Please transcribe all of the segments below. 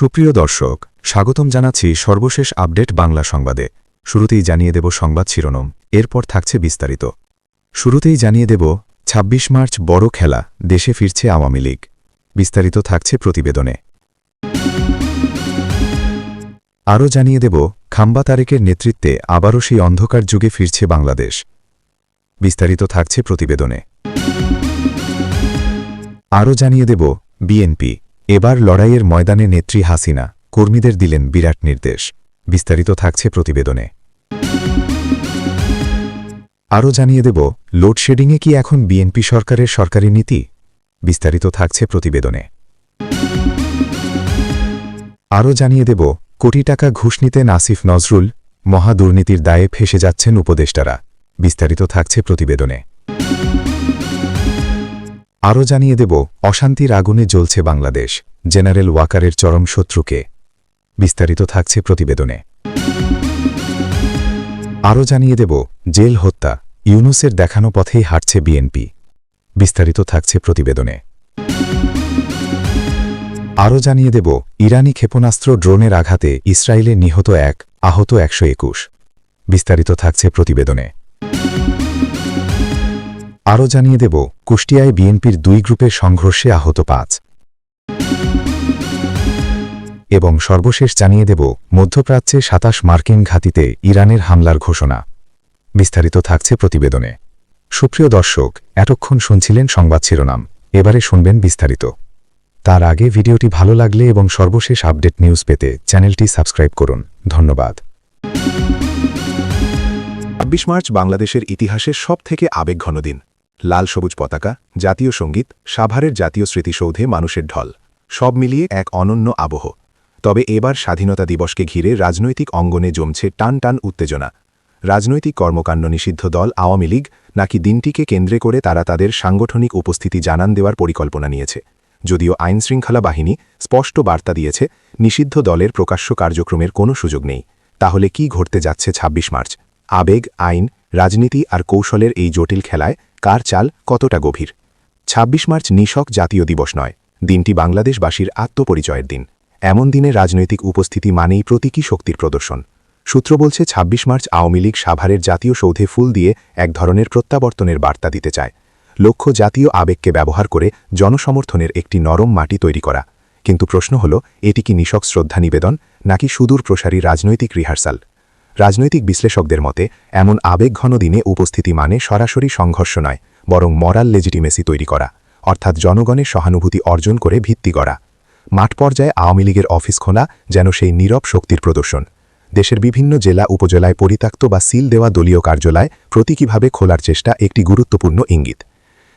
সুপ্রিয় দর্শক, স্বাগতম জানাচ্ছি সর্বশেষ আপডেট বাংলা সংবাদে। শুরুতেই জানিয়ে দেব সংবাদ শিরোনাম, এরপর থাকছে বিস্তারিত। শুরুতেই জানিয়ে দেব ২৬ মার্চ বড় খেলা, দেশে ফিরছে আওয়ামী লীগ। বিস্তারিত থাকছে প্রতিবেদনে। আরও জানিয়ে দেব খাম্বা তারেকের নেতৃত্বে আবারও সেই অন্ধকার যুগে ফিরছে বাংলাদেশ। বিস্তারিত থাকছে প্রতিবেদনে। আরও জানিয়ে দেব বিএনপি এবার লড়াইয়ের ময়দানে নেত্রী হাসিনা, কর্মীদের দিলেন বিরাট নির্দেশ। বিস্তারিত থাকছে প্রতিবেদনে। আরও জানিয়ে দেব লোডশেডিংয়ে কি এখন বিএনপি সরকারের সরকারি নীতি। বিস্তারিত থাকছে প্রতিবেদনে। আরও জানিয়ে দেব কোটি টাকা ঘুষ নিতে আসিফ নজরুল, মহা দুর্নীতির দায়ে ফেঁসে যাচ্ছেন উপদেষ্টারা। বিস্তারিত থাকছে প্রতিবেদনে। আরও জানিয়ে দেব অশান্তির আগুনে জ্বলছে বাংলাদেশ, জেনারেল ওয়াকারের চরম শত্রুকে। বিস্তারিত থাকছে প্রতিবেদনে। আরও জানিয়ে দেব জেল হত্যা, ইউনূসের দেখানো পথেই হাঁটছে বিএনপি। বিস্তারিত থাকছে প্রতিবেদনে। আরও জানিয়ে দেব ইরানি ক্ষেপণাস্ত্র ড্রোনের আঘাতে ইসরায়েলে নিহত ১, আহত ১২১। বিস্তারিত থাকছে প্রতিবেদনে। আরও জানিয়ে দেব কুষ্টিয়ায় বিএনপির ২ গ্রুপের সংঘর্ষে আহত ৫। এবং সর্বশেষ জানিয়ে দেব মধ্যপ্রাচ্যে ২৭ মার্কিন ঘাঁটিতে ইরানের হামলার ঘোষণা। বিস্তারিত থাকছে প্রতিবেদনে। সুপ্রিয় দর্শক, এতক্ষণ শুনছিলেন সংবাদ শিরোনাম, এবারে শুনবেন বিস্তারিত। তার আগে ভিডিওটি ভালো লাগলে এবং সর্বশেষ আপডেট নিউজ পেতে চ্যানেলটি সাবস্ক্রাইব করুন। ধন্যবাদ। ২৬ মার্চ বাংলাদেশের ইতিহাসের সবথেকে আবেগঘন দিন। লাল সবুজ পতাকা, জাতীয় সঙ্গীত, সাভারের জাতীয় স্মৃতিসৌধে মানুষের ঢল, সব মিলিয়ে এক অনন্য আবহ। তবে এবার স্বাধীনতা দিবসকে ঘিরে রাজনৈতিক অঙ্গনে জমছে টান টান উত্তেজনা। রাজনৈতিক কর্মকাণ্ড নিষিদ্ধ দল আওয়ামী লীগ নাকি দিনটিকে কেন্দ্রে করে তারা তাদের সাংগঠনিক উপস্থিতি জানান দেওয়ার পরিকল্পনা নিয়েছে। যদিও আইনশৃঙ্খলা বাহিনী স্পষ্ট বার্তা দিয়েছে, নিষিদ্ধ দলের প্রকাশ্য কার্যক্রমের কোনো সুযোগ নেই। তাহলে কি ঘটতে যাচ্ছে ২৬ মার্চ? আবেগ, আইন, রাজনীতি আর কৌশলের এই জটিল খেলায় কার চাল কতটা গভীর? ২৬ মার্চ নিছক জাতীয় দিবস নয়, দিনটি বাংলাদেশবাসীর আত্মপরিচয়ের দিন। এমন দিনে রাজনৈতিক উপস্থিতি মানেই প্রতীকী শক্তির প্রদর্শন। সূত্র বলছে ২৬ মার্চ আওয়ামী লীগ সাভারের জাতীয় সৌধে ফুল দিয়ে এক ধরনের প্রত্যাবর্তনের বার্তা দিতে চায়। লক্ষ্য জাতীয় আবেগকে ব্যবহার করে জনসমর্থনের একটি নরম মাটি তৈরি করা। কিন্তু প্রশ্ন হল, এটি কি নিছক শ্রদ্ধা নিবেদন নাকি সুদূর প্রসারী রাজনৈতিক রিহার্সাল? রাজনৈতিক বিশ্লেষকদের মতে এমন আবেগঘন দিনে উপস্থিতি মানে সরাসরি সংঘর্ষ নয়, বরং মরাল লেজিটিমেসি তৈরি করা, অর্থাৎ জনগণের সহানুভূতি অর্জন করে ভিত্তি গড়া। মাঠ পর্যায়ে আওয়ামী লীগের অফিস খোলা যেন সেই নীরব শক্তির প্রদর্শন। দেশের বিভিন্ন জেলা উপজেলায় পরিত্যক্ত বা সিল দেওয়া দলীয় কার্যালয় প্রতীকীভাবে খোলার চেষ্টা একটি গুরুত্বপূর্ণ ইঙ্গিত।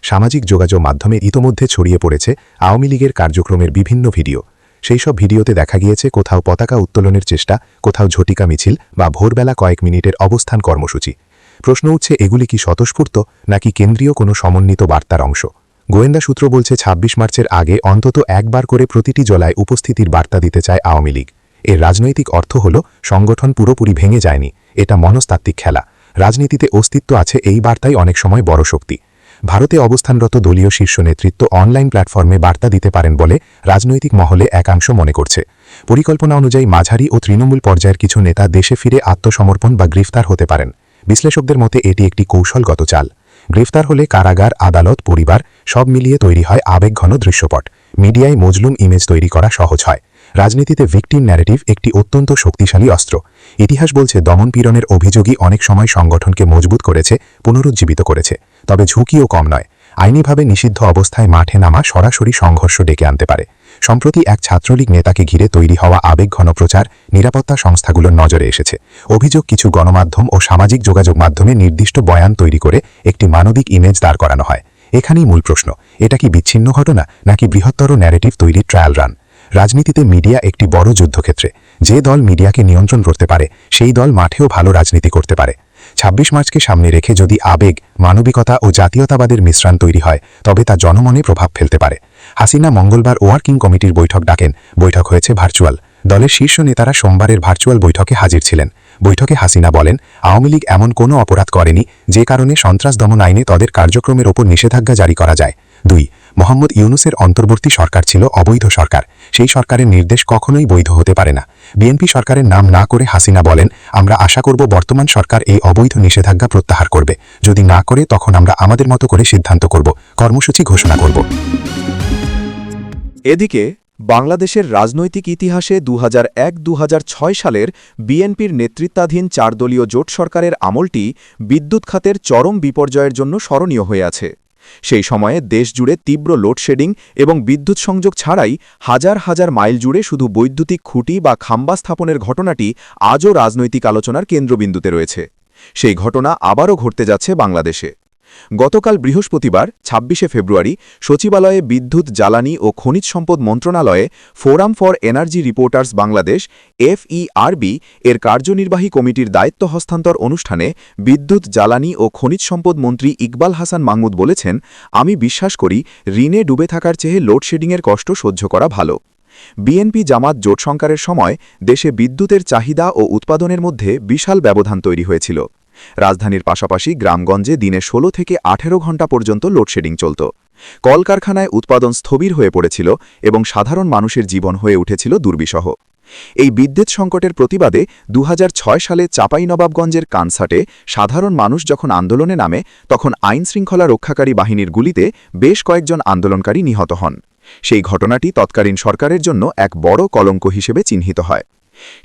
সামাজিক যোগাযোগ মাধ্যমে ইতোমধ্যে ছড়িয়ে পড়েছে আওয়ামী লীগের কার্যক্রমের বিভিন্ন ভিডিও। সেই সব ভিডিওতে দেখা গিয়েছে কোথাও পতাকা উত্তোলনের চেষ্টা, কোথাও ঝটিকা মিছিল বা ভোরবেলা কয়েক মিনিটের অবস্থান কর্মসূচি। প্রশ্ন উঠছে, এগুলি কি স্বতঃস্ফূর্ত নাকি কেন্দ্রীয় কোনো সমন্বিত বার্তার অংশ? গোয়েন্দা সূত্র বলছে ২৬ মার্চের আগে অন্তত একবার করে প্রতিটি জেলায় উপস্থিতির বার্তা দিতে চায় আওয়ামী লীগ। এর রাজনৈতিক অর্থ হল সংগঠন পুরোপুরি ভেঙে যায়নি, এটা মনস্তাত্ত্বিক খেলা। রাজনীতিতে অস্তিত্ব আছে, এই বার্তাই অনেক সময় বড় শক্তি। ভারতে অবস্থানরত দলীয় শীর্ষ নেতৃত্ব অনলাইন প্ল্যাটফর্মে বার্তা দিতে পারেন বলে রাজনৈতিক মহলে একাংশ মনে করছে। পরিকল্পনা অনুযায়ী মাঝারি ও তৃণমূল পর্যায়ের কিছু নেতা দেশে ফিরে আত্মসমর্পণ বা গ্রেফতার হতে পারেন। বিশ্লেষকদের মতে এটি একটি কৌশলগত চাল। গ্রেফতার হলে কারাগার, আদালত, পরিবার সব মিলিয়ে তৈরি হয় আবেগঘন দৃশ্যপট। মিডিয়ায় মজলুম ইমেজ তৈরি করা সহজ হয়। রাজনীতিতে ভিকটিম ন্যারেটিভ একটি অত্যন্ত শক্তিশালী অস্ত্র। ইতিহাস বলছে দমনপীড়নের অভিযোগই অনেক সময় সংগঠনকে মজবুত করেছে, পুনরুজ্জীবিত করেছে। তবে ঝুঁকিও কম নয়। আইনিভাবে নিষিদ্ধ অবস্থায় মাঠে নামা সরাসরি সংঘর্ষ ডেকে আনতে পারে। সম্প্রতি এক ছাত্রলীগ নেতাকে ঘিরে তৈরি হওয়া আবেগঘন প্রচার নিরাপত্তা সংস্থাগুলোর নজরে এসেছে। অভিযোগ, কিছু গণমাধ্যম ও সামাজিক যোগাযোগ মাধ্যমে নির্দিষ্ট বয়ান তৈরি করে একটি মানবিক ইমেজ দাঁড় করানো হয়। এখানেই মূল প্রশ্ন, এটা কি বিচ্ছিন্ন ঘটনা নাকি বৃহত্তর ন্যারেটিভ তৈরির ট্রায়াল রান? রাজনীতিতে মিডিয়া একটি বড় যুদ্ধক্ষেত্রে। যে দল মিডিয়াকে নিয়ন্ত্রণ করতে পারে সেই দল মাঠেও ভালো রাজনীতি করতে পারে। ২৬ মার্চকে সামনে রেখে যদি আবেগ, মানবিকতা ও জাতীয়তাবাদের মিশ্রণ তৈরি হয় তবে তা জনমনে প্রভাব ফেলতে পারে। হাসিনা মঙ্গলবার ওয়ার্কিং কমিটির বৈঠক ডাকেন। বৈঠক হয়েছে ভার্চুয়াল। দলের শীর্ষ নেতারা সোমবারের ভার্চুয়াল বৈঠকে হাজির ছিলেন। বৈঠকে হাসিনা বলেন, আওয়ামী লীগ এমন কোনো অপরাধ করেনি যে কারণে সন্ত্রাস দমন আইনে তাদের কার্যক্রমের ওপর নিষেধাজ্ঞা জারি করা যায়। ২. মোহাম্মদ ইউনূসের অন্তর্বর্তী সরকার ছিল অবৈধ সরকার, সেই সরকারের নির্দেশ কখনোই বৈধ হতে পারে না। বিএনপি সরকারের নাম না করে হাসিনা বলেন, আমরা আশা করব বর্তমান সরকার এই অবৈধ নিষেধাজ্ঞা প্রত্যাহার করবে, যদি না করে তখন আমরা আমাদের মতো করে সিদ্ধান্ত করব, কর্মসূচি ঘোষণা করব। এদিকে বাংলাদেশের রাজনৈতিক ইতিহাসে 2001-2006 সালের বিএনপির নেতৃত্বাধীন 4 দলীয় জোট সরকারের আমলটি বিদ্যুৎ খাতের চরম বিপর্যয়ের জন্য স্মরণীয় হয়ে আছে। সেই সময়ে দেশজুড়ে তীব্র লোডশেডিং এবং বিদ্যুৎ সংযোগ ছাড়াই হাজার হাজার মাইল জুড়ে শুধু বৈদ্যুতিক খুঁটি বা খাম্বা স্থাপনের ঘটনাটি আজও রাজনৈতিক আলোচনার কেন্দ্রবিন্দুতে রয়েছে। সেই ঘটনা আবারও ঘটতে যাচ্ছে বাংলাদেশে। গতকাল বৃহস্পতিবার ২৬শে ফেব্রুয়ারি সচিবালয়ে বিদ্যুৎ, জ্বালানি ও খনিজ সম্পদ মন্ত্রণালয়ে forum for energy reporters Bangladesh FERB এর কার্যনির্বাহী কমিটির দায়িত্ব হস্তান্তর অনুষ্ঠানে বিদ্যুৎ, জ্বালানি ও খনিজ সম্পদ মন্ত্রী ইকবাল হাসান মাহমুদ বলেছেন, আমি বিশ্বাস করি ঋণে ডুবে থাকার চেয়ে লোডশেডিংয়ের কষ্ট সহ্য করা ভালো। বিএনপি জামাত জোট সরকারের সময় দেশে বিদ্যুতের চাহিদা ও উৎপাদনের মধ্যে বিশাল ব্যবধান তৈরি হয়েছিল। রাজধানীর পাশাপাশি গ্রামগঞ্জে দিনে 16 থেকে 18 ঘণ্টা পর্যন্ত লোডশেডিং চলত। কলকারখানায় উৎপাদন স্থবির হয়ে পড়েছিল এবং সাধারণ মানুষের জীবন হয়ে উঠেছিল দুর্বিষহ। এই বিদ্যুৎ সংকটের প্রতিবাদে 2006 সালে চাঁপাইনবাবগঞ্জের কানসাটে সাধারণ মানুষ যখন আন্দোলনে নামে, তখন আইনশৃঙ্খলা রক্ষাকারী বাহিনীর গুলিতে বেশ কয়েকজন আন্দোলনকারী নিহত হন। সেই ঘটনাটি তৎকালীন সরকারের জন্য এক বড় কলঙ্ক হিসেবে চিহ্নিত হয়।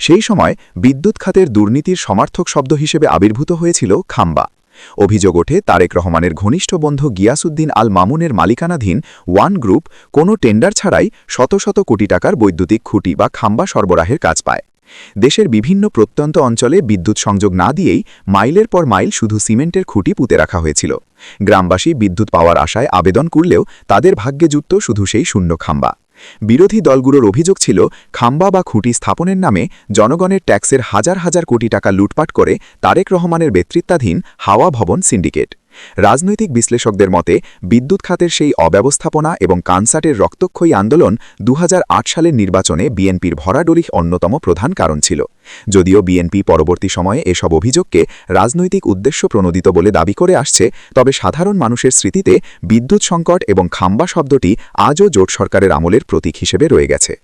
সেই সময় বিদ্যুৎ খাতের দুর্নীতির সমার্থক শব্দ হিসেবে আবির্ভূত হয়েছিল খাম্বা। অভিযোগ ওঠে তারেক রহমানের ঘনিষ্ঠ বন্ধু গিয়াসউদ্দিন আল মামুনের মালিকানাধীন ওয়ান গ্রুপ কোনো টেন্ডার ছাড়াই শত শত কোটি টাকার বৈদ্যুতিক খুঁটি বা খাম্বা সরবরাহের কাজ পায়। দেশের বিভিন্ন প্রত্যন্ত অঞ্চলে বিদ্যুৎ সংযোগ না দিয়েই মাইলের পর মাইল শুধু সিমেন্টের খুঁটি পুঁতে রাখা হয়েছিল। গ্রামবাসী বিদ্যুৎ পাওয়ার আশায় আবেদন করলেও তাদের ভাগ্যে জুটত শুধু সেই শূন্য খাম্বা। বিরোধী দলগুলোর অভিযোগ ছিল, খাম্বা বা খুঁটি স্থাপনের নামে জনগণের ট্যাক্সের হাজার হাজার কোটি টাকা লুটপাট করে তারেক রহমানের নেতৃত্বাধীন হাওয়া ভবন সিন্ডিকেট। রাজনৈতিক বিশ্লেষকদের মতে বিদ্যুৎ খাতের সেই অব্যবস্থাপনা এবং কানসাটের রক্তক্ষয়ী আন্দোলন 2008 সালের নির্বাচনে বিএনপির ভরাডুলি অন্যতম প্রধান কারণ ছিল। যদিও বিএনপি পরবর্তী সময়ে এসব অভিযোগকে রাজনৈতিক উদ্দেশ্য প্রণোদিত বলে দাবি করে আসছে, তবে সাধারণ মানুষের স্মৃতিতে বিদ্যুৎ সংকট এবং খাম্বা শব্দটি আজও জোট সরকারের আমলের প্রতীক হিসেবে রয়ে গেছে।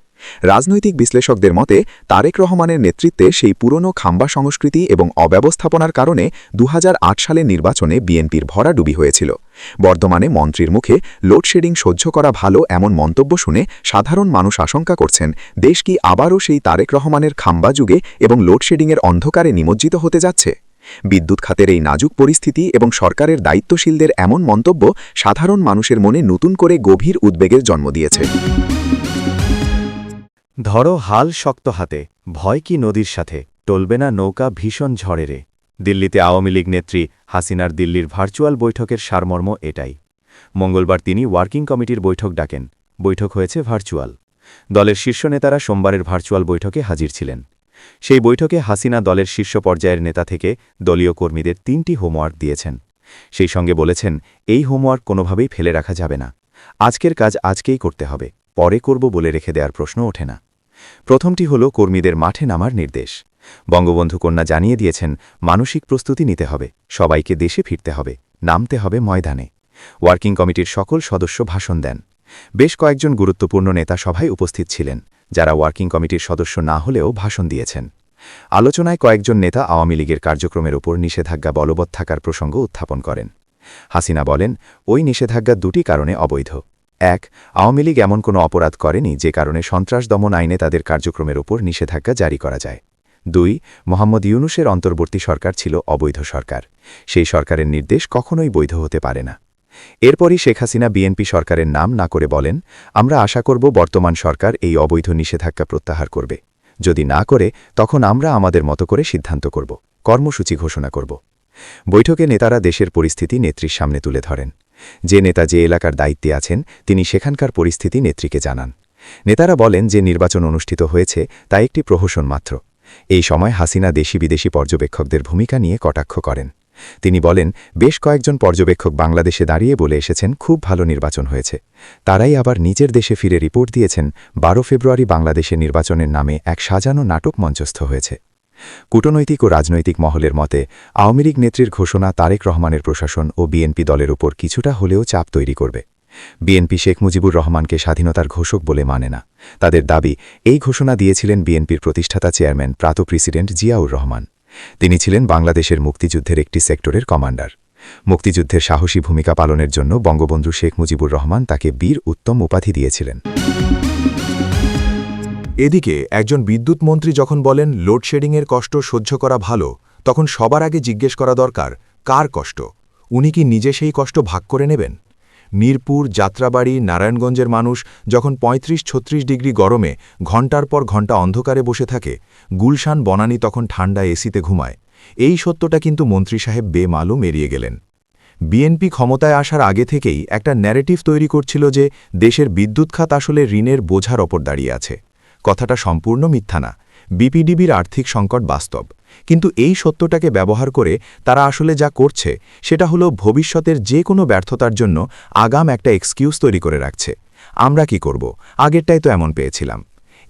রাজনৈতিক বিশ্লেষকদের মতে তারেক রহমানের নেতৃত্বে সেই পুরনো খাম্বা সংস্কৃতি এবং অব্যবস্থাপনার কারণে 2008 সালের নির্বাচনে বিএনপির ভরাডুবি হয়েছিল। বর্তমানে মন্ত্রীর মুখে লোডশেডিং সহ্য করা ভালো এমন মন্তব্য শুনে সাধারণ মানুষ আশঙ্কা করছেন, দেশ কি আবারও সেই তারেক রহমানের খাম্বা যুগে এবং লোডশেডিংয়ের অন্ধকারে নিমজ্জিত হতে যাচ্ছে? বিদ্যুৎ খাতের এই নাজুক পরিস্থিতি এবং সরকারের দায়িত্বশীলদের এমন মন্তব্য সাধারণ মানুষের মনে নতুন করে গভীর উদ্বেগের জন্ম দিয়েছে। ধরো হাল শক্ত হাতে, ভয় কি নদীর সাথে, টলবে না নৌকা ভীষণ ঝড়েরে। দিল্লিতে আওয়ামী লীগ নেত্রী হাসিনার দিল্লির ভার্চুয়াল বৈঠকের সারমর্ম এটাই। মঙ্গলবার তিনি ওয়ার্কিং কমিটির বৈঠক ডাকেন। বৈঠক হয়েছে ভার্চুয়াল। দলের শীর্ষ নেতারা সোমবারের ভার্চুয়াল বৈঠকে হাজির ছিলেন। সেই বৈঠকে হাসিনা দলের শীর্ষ পর্যায়ের নেতা থেকে দলীয় কর্মীদের 3টি হোমওয়ার্ক দিয়েছেন। সেই সঙ্গে বলেছেন, এই হোমওয়ার্ক কোনোভাবেই ফেলে রাখা যাবে না। আজকের কাজ আজকেই করতে হবে, পরে করব বলে রেখে দেওয়ার প্রশ্ন ওঠে না। প্রথমটি হল কর্মীদের মাঠে নামার নির্দেশ। বঙ্গবন্ধু কন্যা জানিয়ে দিয়েছেন, মানসিক প্রস্তুতি নিতে হবে, সবাইকে দেশে ফিরতে হবে, নামতে হবে ময়দানে। ওয়ার্কিং কমিটির সকল সদস্য ভাষণ দেন। বেশ কয়েকজন গুরুত্বপূর্ণ নেতা সভায় উপস্থিত ছিলেন, যারা ওয়ার্কিং কমিটির সদস্য না হলেও ভাষণ দিয়েছেন। আলোচনায় কয়েকজন নেতা আওয়ামী লীগের কার্যক্রমের উপর নিষেধাজ্ঞা বলবৎ থাকার প্রসঙ্গ উত্থাপন করেন। হাসিনা বলেন, ওই নিষেধাজ্ঞা 2টি কারণে অবৈধ। 1. আওয়ামী লীগ এমন কোনো অপরাধ করেনি যে কারণে সন্ত্রাস দমন আইনে তাদের কার্যক্রমের উপর নিষেধাজ্ঞা জারি করা যায়। 2. মোহাম্মদ ইউনূসের অন্তর্বর্তী সরকার ছিল অবৈধ সরকার। সেই সরকারের নির্দেশ কখনোই বৈধ হতে পারে না। এরপরই শেখ হাসিনা বিএনপি সরকারের নাম না করে বলেন, আমরা আশা করব বর্তমান সরকার এই অবৈধ নিষেধাজ্ঞা প্রত্যাহার করবে। যদি না করে তখন আমরা আমাদের মতো করে সিদ্ধান্ত করব, কর্মসূচি ঘোষণা করব। বৈঠকে নেতারা দেশের পরিস্থিতি নেত্রীর সামনে তুলে ধরেন। যে নেতা যে এলাকার দায়িত্বে আছেন তিনি সেখানকার পরিস্থিতি নেত্রীকে জানান। নেতারা বলেন যে নির্বাচন অনুষ্ঠিত হয়েছে তা একটি প্রহসন মাত্র। এই সময় হাসিনা দেশি বিদেশি পর্যবেক্ষকদের ভূমিকা নিয়ে কটাক্ষ করেন। তিনি বলেন, বেশ কয়েকজন পর্যবেক্ষক বাংলাদেশে দাঁড়িয়ে বলে এসেছেন খুব ভালো নির্বাচন হয়েছে। তারাই আবার নিজের দেশে ফিরে রিপোর্ট দিয়েছেন 12 ফেব্রুয়ারি বাংলাদেশে নির্বাচনের নামে এক সাজানো নাটক মঞ্চস্থ হয়েছে। কূটনৈতিক ও রাজনৈতিক মহলের মতে আওয়ামী লীগ নেত্রীর ঘোষণা তারেক রহমানের প্রশাসন ও বিএনপি দলের উপর কিছুটা হলেও চাপ তৈরি করবে। বিএনপি শেখ মুজিবুর রহমানকে স্বাধীনতার ঘোষক বলে মানে না। তাদের দাবি, এই ঘোষণা দিয়েছিলেন বিএনপির প্রতিষ্ঠাতা চেয়ারম্যান প্রাত প্রেসিডেন্ট জিয়াউর রহমান। তিনি ছিলেন বাংলাদেশের মুক্তিযুদ্ধের একটি সেক্টরের কমান্ডার। মুক্তিযুদ্ধের সাহসী ভূমিকা পালনের জন্য বঙ্গবন্ধু শেখ মুজিবুর রহমান তাকে বীর উত্তম উপাধি দিয়েছিলেন। এদিকে একজন বিদ্যুৎ মন্ত্রী যখন বলেন লোডশেডিংয়ের কষ্ট সহ্য করা ভালো, তখন সবার আগে জিজ্ঞেস করা দরকার, কার কষ্ট? উনি কি নিজে সেই কষ্ট ভাগ করে নেবেন? মিরপুর, যাত্রাবাড়ি, নারায়ণগঞ্জের মানুষ যখন ৩৫-৩৬ ডিগ্রি গরমে ঘণ্টার পর ঘণ্টা অন্ধকারে বসে থাকে, গুলশান বনানী তখন ঠান্ডা এসিতে ঘুমায়। এই সত্যটা কিন্তু মন্ত্রী সাহেব বেমালুম এড়িয়ে গেলেন। বিএনপি ক্ষমতায় আসার আগে থেকেই একটা ন্যারেটিভ তৈরি করছিল যে দেশের বিদ্যুৎ খাত আসলে ঋণের বোঝার ওপর দাঁড়িয়ে আছে। কথাটা সম্পূর্ণ মিথ্যা না। বিপিডিবির আর্থিক সংকট বাস্তব, কিন্তু এই সত্যটাকে ব্যবহার করে তারা আসলে যা করছে সেটা হলো ভবিষ্যতের যে কোনো ব্যর্থতার জন্য আগাম একটা এক্সকিউজ তৈরি করে রাখছে। আমরা কি করব, আগেরটাই তো এমন পেয়েছিলাম।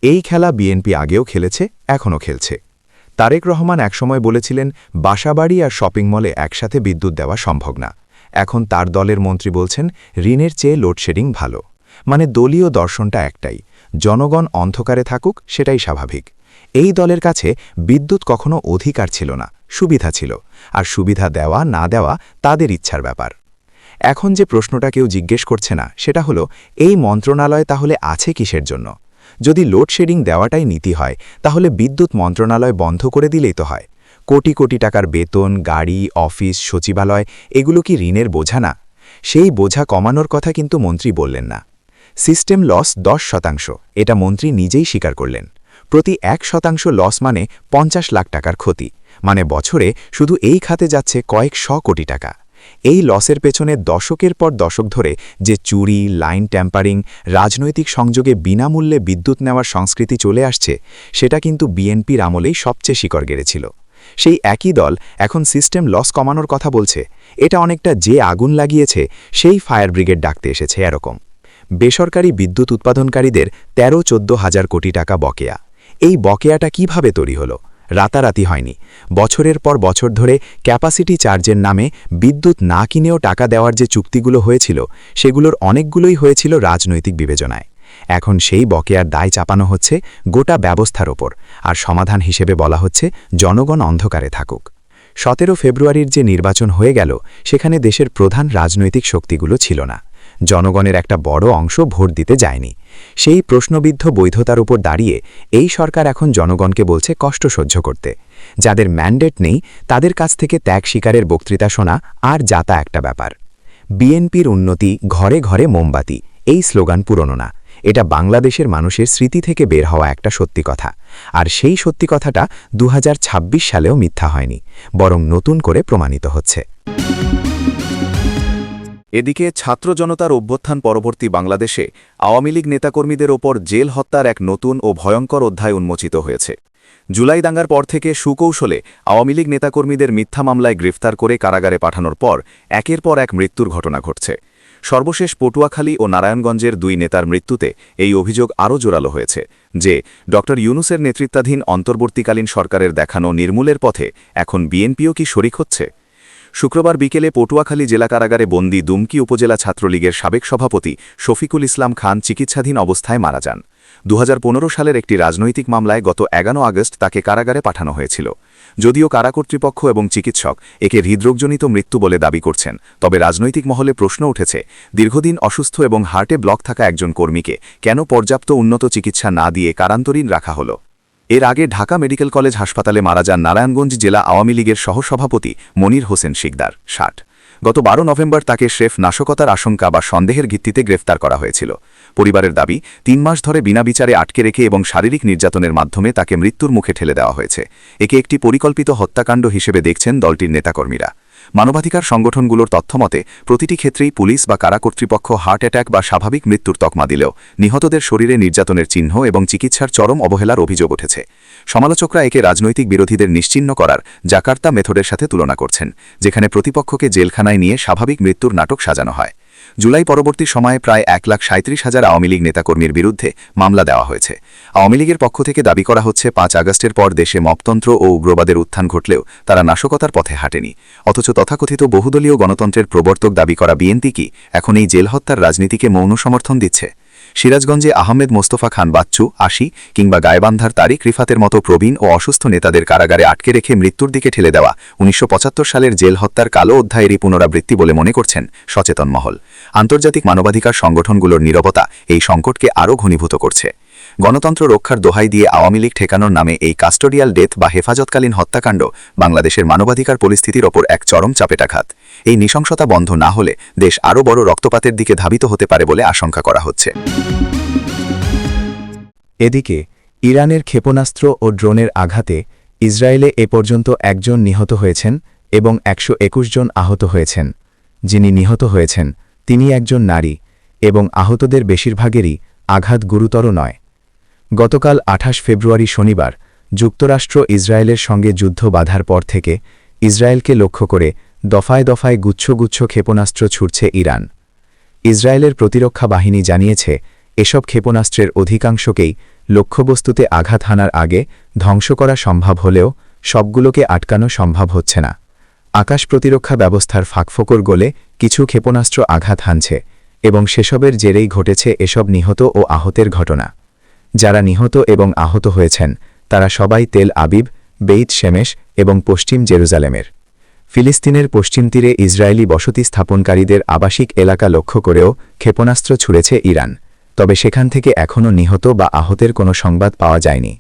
এই খেলা বিএনপি আগেও খেলেছে, এখনও খেলছে। তারেক রহমান একসময় বলেছিলেন বাসাবাড়ি আর শপিং মলে একসাথে বিদ্যুৎ দেওয়া সম্ভব না। এখন তার দলের মন্ত্রী বলছেন ঋণের চেয়ে লোডশেডিং ভালো। মানে দলীয় দর্শনটা একটাই, জনগণ অন্ধকারে থাকুক, সেটাই স্বাভাবিক। এই দলের কাছে বিদ্যুৎ কখনো অধিকার ছিল না, সুবিধা ছিল, আর সুবিধা দেওয়া না দেওয়া তাদের ইচ্ছার ব্যাপার। এখন যে প্রশ্নটা কেউ জিজ্ঞেস করছে না সেটা হলো, এই মন্ত্রণালয় তাহলে আছে কিসের জন্য? যদি লোডশেডিং দেওয়াটাই নীতি হয়, তাহলে বিদ্যুৎ মন্ত্রণালয় বন্ধ করে দিলেই তো হয়। কোটি কোটি টাকার বেতন, গাড়ি, অফিস, সচিবালয়, এগুলো কি ঋণের বোঝা না? সেই বোঝা কমানোর কথা কিন্তু মন্ত্রী বললেন না। সিস্টেম লস 10%, এটা মন্ত্রী নিজেই স্বীকার করলেন। প্রতি 1% লস মানে 50 লাখ টাকার ক্ষতি, মানে বছরে শুধু এই খাতে যাচ্ছে কয়েক শ কোটি টাকা। এই লসের পেছনে দশকের পর দশক ধরে যে চুরি, লাইন ট্যাম্পারিং, রাজনৈতিক সংযোগে বিনামূল্যে বিদ্যুৎ নেওয়ার সংস্কৃতি চলে আসছে, সেটা কিন্তু বিএনপির আমলেই সবচেয়ে শিকড় গেড়েছিল। সেই একই দল এখন সিস্টেম লস কমানোর কথা বলছে। এটা অনেকটা যে আগুন লাগিয়েছে সেই ফায়ার ব্রিগেড ডাকতে এসেছে এরকম। বেসরকারি বিদ্যুৎ উৎপাদনকারীদের 13-14 হাজার কোটি টাকা বকেয়া। এই বকেয়াটা কিভাবে তৈরি হলো? রাতারাতি হয়নি। বছরের পর বছর ধরে ক্যাপাসিটি চার্জের নামে বিদ্যুৎ না কিনেও টাকা দেওয়ার যে চুক্তিগুলো হয়েছিল, সেগুলোর অনেকগুলোই হয়েছিল রাজনৈতিক বিবেচনায়। এখন সেই বকেয়ার দায় চাপানো হচ্ছে গোটা ব্যবস্থার ওপর, আর সমাধান হিসেবে বলা হচ্ছে জনগণ অন্ধকারে থাকুক। 17 ফেব্রুয়ারির যে নির্বাচন হয়ে গেল, সেখানে দেশের প্রধান রাজনৈতিক শক্তিগুলো ছিল না। জনগণের একটা বড় অংশ ভোট দিতে যায়নি। সেই প্রশ্নবিদ্ধ বৈধতার উপর দাঁড়িয়ে এই সরকার এখন জনগণকে বলছে কষ্ট সহ্য করতে। যাদের ম্যান্ডেট নেই তাদের কাছ থেকে ত্যাগ স্বীকারের বক্তৃতা শোনা আর যাতা একটা ব্যাপার। বিএনপির উন্নতি ঘরে ঘরে মোমবাতি, এই স্লোগান পুরনো না। এটা বাংলাদেশের মানুষের স্মৃতি থেকে বের হওয়া একটা সত্যি কথা। আর সেই সত্যি কথাটা 2026 সালেও মিথ্যা হয়নি, বরং নতুন করে প্রমাণিত হচ্ছে। এদিকে ছাত্র জনতার অভ্যুত্থান পরবর্তী বাংলাদেশে আওয়ামী লীগ নেতাকর্মীদের ওপর জেল হত্যার এক নতুন ও ভয়ঙ্কর অধ্যায় উন্মোচিত হয়েছে। জুলাই দাঙ্গার পর থেকে সুকৌশলে আওয়ামী লীগ নেতাকর্মীদের মিথ্যা মামলায় গ্রেফতার করে কারাগারে পাঠানোর পর একের পর এক মৃত্যুর ঘটনা ঘটছে। সর্বশেষ পটুয়াখালী ও নারায়ণগঞ্জের 2 নেতার মৃত্যুতে এই অভিযোগ আরও জোরালো হয়েছে যে ড ইউনূসের নেতৃত্বাধীন অন্তর্বর্তীকালীন সরকারের দেখানো নির্মূলের পথে এখন বিএনপিও কি শরিক হচ্ছে। শুক্রবার বিকেলে পটুয়াখালী জেলা কারাগারে বন্দী দুমকি উপজেলা ছাত্রলীগের সাবেক সভাপতি শফিকুল ইসলাম খান চিকিৎসাধীন অবস্থায় মারা যান। 2015 সালের একটি রাজনৈতিক মামলায় গত 11 আগস্ট তাকে কারাগারে পাঠানো হয়েছিল। যদিও কারা কর্তৃপক্ষ এবং চিকিৎসক একে হৃদরোগজনিত মৃত্যু বলে দাবি করছেন, তবে রাজনৈতিক মহলে প্রশ্ন উঠেছে দীর্ঘদিন অসুস্থ এবং হার্টে ব্লক থাকা একজন কর্মীকে কেন পর্যাপ্ত উন্নত চিকিৎসা না দিয়ে কারান্তরীণ রাখা হলো। এর আগে ঢাকা মেডিকেল কলেজ হাসপাতালে মারা যান নারায়ণগঞ্জ জেলা আওয়ামী লীগের সহসভাপতি মনির হোসেন শিকদার 60। গত 12 নভেম্বর তাকে স্রেফ নাশকতার আশঙ্কা বা সন্দেহের ভিত্তিতে গ্রেফতার করা হয়েছিল। পরিবারের দাবি 3 মাস ধরে বিনা বিচারে আটকে রেখে এবং শারীরিক নির্যাতনের মাধ্যমে তাকে মৃত্যুর মুখে ঠেলে দেওয়া হয়েছে। একে একটি পরিকল্পিত হত্যাকাণ্ড হিসেবে দেখছেন দলটির নেতাকর্মীরা। মানবাধিকার সংগঠনগুলোর তথ্যমতে প্রতিটি ক্ষেত্রেই পুলিশ বা কারা কর্তৃপক্ষ হার্ট অ্যাটাক বা স্বাভাবিক মৃত্যুর তকমা দিলেও নিহতদের শরীরে নির্যাতনের চিহ্ন এবং চিকিৎসার চরম অবহেলার অভিযোগ উঠেছে। সমালোচকরা একে রাজনৈতিক বিরোধীদের নিশ্চিহ্ন করার জাকার্তা মেথডের সাথে তুলনা করছেন, যেখানে প্রতিপক্ষকে জেলখানায় নিয়ে স্বাভাবিক মৃত্যুর নাটক সাজানো হয়। জুলাই পরবর্তী সময়ে প্রায় 1,37,000 আওয়ামী লীগ নেতাকর্মীর বিরুদ্ধে মামলা দেওয়া হয়েছে। আওয়ামী লীগের পক্ষ থেকে দাবি করা হচ্ছে 5 আগস্টের পর দেশে মপতন্ত্র ও উগ্রবাদের উত্থান ঘটলেও তারা নাশকতার পথে হাঁটেনি। অথচ তথাকথিত বহুদলীয় গণতন্ত্রের প্রবর্তক দাবি করা বিএনপি কি এখন এই জেল হত্যার রাজনীতিকে মৌন সমর্থন দিচ্ছে? সিরাজগঞ্জে আহমেদ মোস্তফা খান বাচ্চু 80 কিংবা গায়বান্ধার তারিক রিফাতের মতো প্রবীণ ও অসুস্থ নেতাদের কারাগারে আটকে রেখে মৃত্যুর দিকে ঠেলে দেওয়া 1975 সালের জেল হত্যার কালো অধ্যায়েরই পুনরাবৃত্তি বলে মনে করছেন সচেতন মহল। আন্তর্জাতিক মানবাধিকার সংগঠনগুলোর নীরবতা এই সংকটকে আরও ঘনীভূত করছে। গণতন্ত্র রক্ষার দোহাই দিয়ে আওয়ামী লীগ ঠেকানোর নামে এই কাস্টোডিয়াল ডেথ বা হেফাজতকালীন হত্যাকাণ্ড বাংলাদেশের মানবাধিকার পরিস্থিতির ওপর এক চরম চাপেটাঘাত। এই নৃশংসতা বন্ধ না হলে দেশ আরও বড় রক্তপাতের দিকে ধাবিত হতে পারে বলে আশঙ্কা করা হচ্ছে। এদিকে ইরানের ক্ষেপণাস্ত্র ও ড্রোনের আঘাতে ইসরায়েলে এ পর্যন্ত 1 জন নিহত হয়েছেন এবং 121 জন আহত হয়েছেন। যিনি নিহত হয়েছেন তিনি একজন নারী এবং আহতদের বেশিরভাগেরই আঘাত গুরুতর নয়। গতকাল 28 ফেব্রুয়ারি শনিবার যুক্তরাষ্ট্র ইসরায়েলের সঙ্গে যুদ্ধ বাঁধার পর থেকে ইসরায়েলকে লক্ষ্য করে দফায় দফায় গুচ্ছ গুচ্ছ ক্ষেপণাস্ত্র ছুড়ছে ইরান। ইসরায়েলের প্রতিরক্ষা বাহিনী জানিয়েছে এসব ক্ষেপণাস্ত্রের অধিকাংশকেই লক্ষ্যবস্তুতে আঘাত হানার আগে ধ্বংস করা সম্ভব হলেও সবগুলোকে আটকানো সম্ভব হচ্ছে না। আকাশ প্রতিরক্ষা ব্যবস্থার ফাঁকফোকর গলে কিছু ক্ষেপণাস্ত্র আঘাত হানছে এবং সেসবের জেরেই ঘটেছে এসব নিহত ও আহতের ঘটনা। যারা নিহত এবং আহত হয়েছেন তারা সবাই তেল আবিব, বেইত শেমেশ এবং পশ্চিম জেরুজালেমের। ফিলিস্তিনের পশ্চিম তীরে ইসরায়েলি বসতি স্থাপনকারীদের আবাসিক এলাকা লক্ষ্য করেও ক্ষেপণাস্ত্র ছুড়েছে ইরান, তবে সেখান থেকে এখনও নিহত বা আহতের কোনো সংবাদ পাওয়া যায়নি।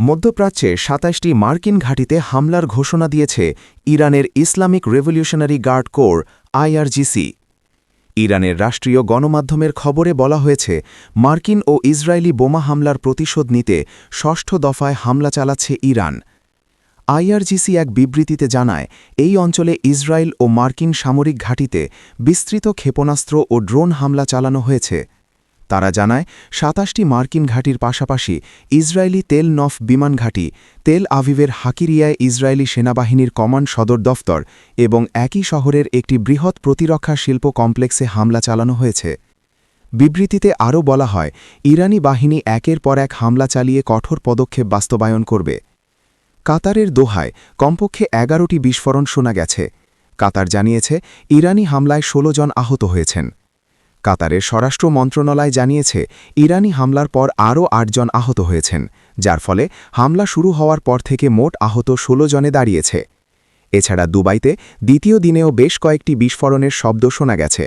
মধ্যপ্রাচ্যে 27টি মার্কিন ঘাঁটিতে হামলার ঘোষণা দিয়েছে ইরানের Islamic revolutionary guard corps IRGC. ইরানের রাষ্ট্রীয় গণমাধ্যমের খবরে বলা হয়েছে মার্কিন ও ইসরায়েলি বোমা হামলার প্রতিশোধ নিতে 6ষ্ঠ দফায় হামলা চালাচ্ছে ইরান। আইআরজিসি এক বিবৃতিতে জানায় এই অঞ্চলে ইসরায়েল ও মার্কিন সামরিক ঘাঁটিতে বিস্তৃত ক্ষেপণাস্ত্র ও ড্রোন হামলা চালানো হয়েছে। তারা জানায় 27টি মার্কিন ঘাঁটির পাশাপাশি ইসরায়েলি তেল নফ বিমান ঘাঁটি, তেল আভিভের হাকিরিয়ায় ইসরায়েলি সেনাবাহিনীর কমান্ড সদর দফতর এবং একই শহরের একটি বৃহৎ প্রতিরক্ষা শিল্প কমপ্লেক্সে হামলা চালানো হয়েছে। বিবৃতিতে আরও বলা হয় ইরানি বাহিনী একের পর এক হামলা চালিয়ে কঠোর পদক্ষেপ বাস্তবায়ন করবে। কাতারের দোহায় কমপক্ষে 11টি বিস্ফোরণ শোনা গেছে। কাতার জানিয়েছে ইরানি হামলায় 16 জন আহত হয়েছেন। কাতারের স্বরাষ্ট্র মন্ত্রণালয় জানিয়েছে ইরানি হামলার পর আরও 8 জন আহত হয়েছেন, যার ফলে হামলা শুরু হওয়ার পর থেকে মোট আহত 16 জনে দাঁড়িয়েছে। এছাড়া দুবাইতে দ্বিতীয় দিনেও বেশ কয়েকটি বিস্ফোরণের শব্দ শোনা গেছে।